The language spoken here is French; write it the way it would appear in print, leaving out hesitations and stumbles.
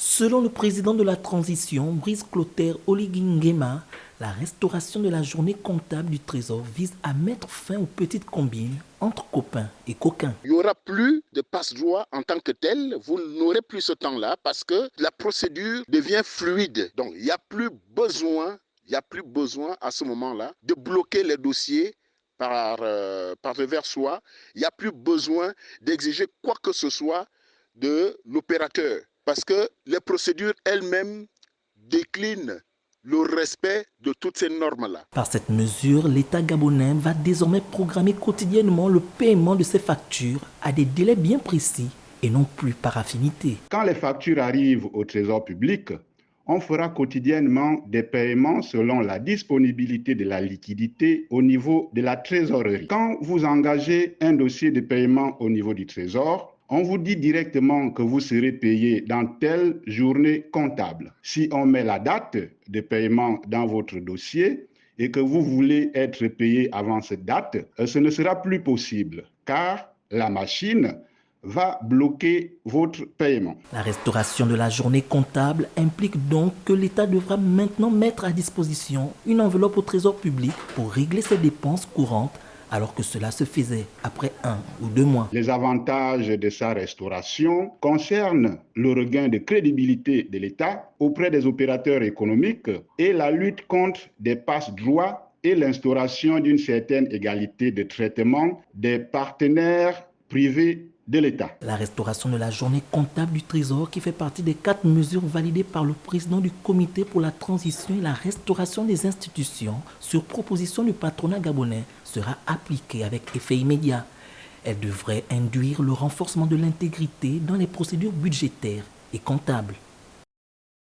Selon le président de la transition, Brice Clotaire Oligui Nguema, la restauration de la journée comptable du Trésor vise à mettre fin aux petites combines entre copains et coquins. Il n'y aura plus de passe-droit en tant que tel, vous n'aurez plus ce temps-là parce que la procédure devient fluide. Donc il n'y a plus besoin à ce moment-là de bloquer les dossiers par devers soi. Il n'y a plus besoin d'exiger quoi que ce soit de l'opérateur parce que les procédures elles-mêmes déclinent le respect de toutes ces normes-là. Par cette mesure, l'État gabonais va désormais programmer quotidiennement le paiement de ses factures à des délais bien précis et non plus par affinité. Quand les factures arrivent au Trésor public, on fera quotidiennement des paiements selon la disponibilité de la liquidité au niveau de la trésorerie. Quand vous engagez un dossier de paiement au niveau du Trésor, on vous dit directement que vous serez payé dans telle journée comptable. Si on met la date de paiement dans votre dossier et que vous voulez être payé avant cette date, ce ne sera plus possible car la machine va bloquer votre paiement. La restauration de la journée comptable implique donc que l'État devra maintenant mettre à disposition une enveloppe au Trésor public pour régler ses dépenses courantes, alors que cela se faisait après 1 ou 2 mois. Les avantages de sa restauration concernent le regain de crédibilité de l'État auprès des opérateurs économiques et la lutte contre des passe-droits et l'instauration d'une certaine égalité de traitement des partenaires privés de l'État. La restauration de la journée comptable du Trésor, qui fait partie des 4 mesures validées par le président du comité pour la transition et la restauration des institutions sur proposition du patronat gabonais, sera appliquée avec effet immédiat. Elle devrait induire le renforcement de l'intégrité dans les procédures budgétaires et comptables.